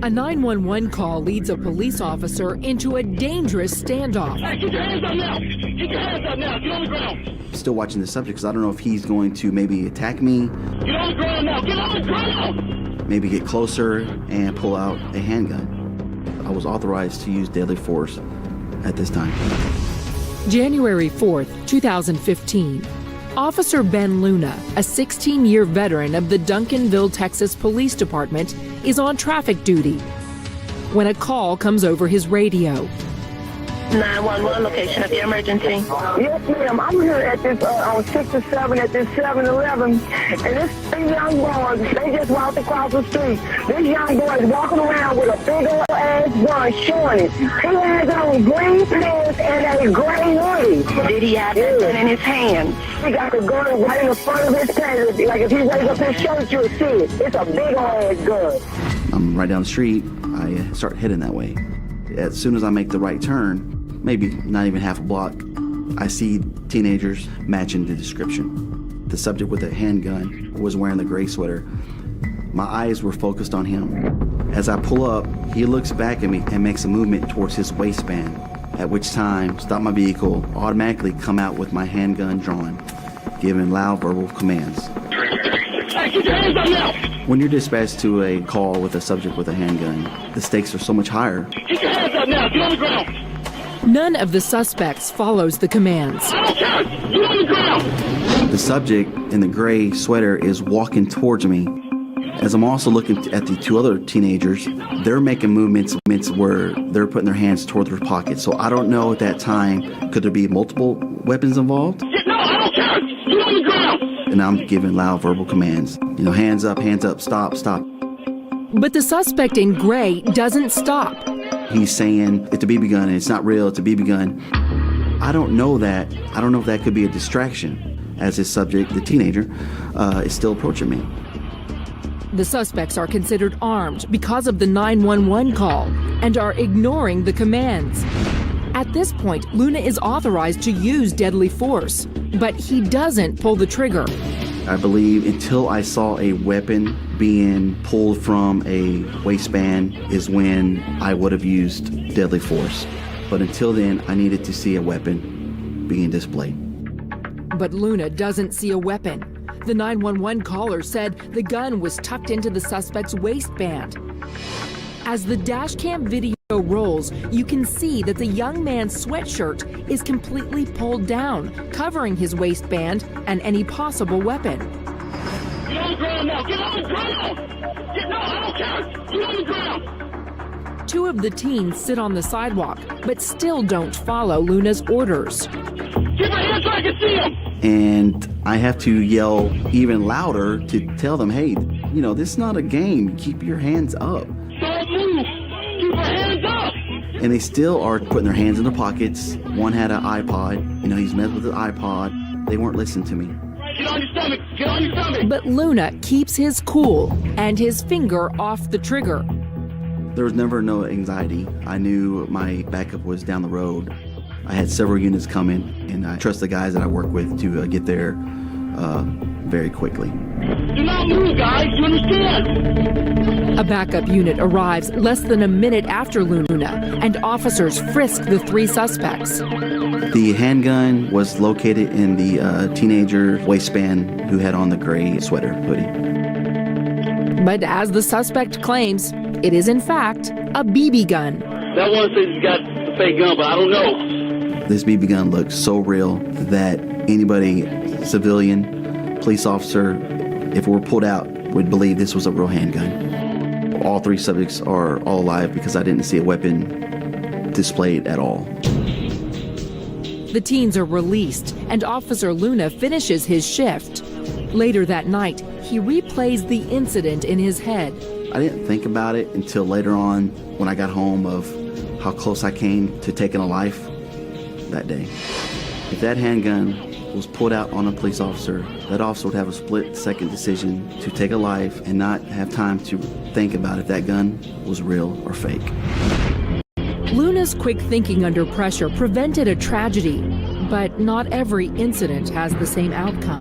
A 911 call leads a police officer into a dangerous standoff. Hey, get your hands up now! Get your hands up now! Get on the ground! Still watching the subject because I don't know if he's going to maybe attack me. Get on the ground now! Get on the ground! Maybe get closer and pull out a handgun. I was authorized to use deadly force at this time. January 4th, 2015. Officer Ben Luna, a 16-year veteran of the Duncanville, Texas Police Department, is on traffic duty when a call comes over his radio. 911, location of the emergency. Yes, ma'am. I'm here at this, on 6 or 7 at this 7-Eleven, and this three young boys, they just walked across the street. This young boy is walking around with a big old ass gun showing it. He has on green pants and a gray hoodie. Did he have that gun in his hand? He got the gun right in the front of his pants. Like if he raised up his shirt, you'll see it. It's a big old ass gun. I'm right down the street. I start heading that way. As soon as I make the right turn, maybe not even half a block, I see teenagers matching the description. The subject with the handgun was wearing the gray sweater. My eyes were focused on him. As I pull up, he looks back at me and makes a movement towards his waistband, at which time, stop my vehicle, automatically come out with my handgun drawn, giving loud verbal commands. Hey, get your hands up now! When you're dispatched to a call with a subject with a handgun, the stakes are so much higher. Get your hands up now! Get on the ground! None of the suspects follows the commands. I don't care! Get on the ground! The subject in the gray sweater is walking towards me. As I'm also looking at the two other teenagers, they're making movements where they're putting their hands toward their pockets. So I don't know at that time, could there be multiple weapons involved? No, I don't care! Get on the ground! And I'm giving loud verbal commands. You know, hands up, stop, stop. But the suspect in gray doesn't stop. He's saying it's a BB gun and it's not real, it's a BB gun. I don't know that. I don't know if that could be a distraction as his subject, the teenager, is still approaching me. The suspects are considered armed because of the 911 call and are ignoring the commands. At this point, Luna is authorized to use deadly force, but he doesn't pull the trigger. I believe until I saw a weapon being pulled from a waistband is when I would have used deadly force. But until then, I needed to see a weapon being displayed. But Luna doesn't see a weapon. The 911 caller said the gun was tucked into the suspect's waistband. As the dash cam video rolls, you can see that the young man's sweatshirt is completely pulled down, covering his waistband and any possible weapon. Get on the ground now! Get on the ground! No, I don't care! Get on the ground! Two of the teens sit on the sidewalk, but still don't follow Luna's orders. Get your hands so I can see them! And I have to yell even louder to tell them, hey, you know, this is not a game. Keep your hands up. Don't move! Keep your hands up! And they still are putting their hands in their pockets. One had an iPod. You know, he's messed with the iPod. They weren't listening to me. Get on your stomach! Get on your stomach! But Luna keeps his cool and his finger off the trigger. There was never no anxiety. I knew my backup was down the road. I had several units coming, and I trust the guys that I work with to get there very quickly. Do not move, guys! You understand? A backup unit arrives less than a minute after Luna, and officers frisk the three suspects. The handgun was located in the teenager waistband who had on the gray sweater hoodie. But as the suspect claims, it is in fact a BB gun. That one says he's got the fake gun, but I don't know. This BB gun looks so real that anybody, civilian, police officer, if it were pulled out, would believe this was a real handgun. All three subjects are all alive because I didn't see a weapon displayed at all. The teens are released, and Officer Luna finishes his shift. Later that night, he replays the incident in his head. I didn't think about it until later on when I got home of how close I came to taking a life that day. If that handgun was pulled out on a police officer, that officer would have a split-second decision to take a life and not have time to think about if that gun was real or fake. Luna's quick thinking under pressure prevented a tragedy, but not every incident has the same outcome.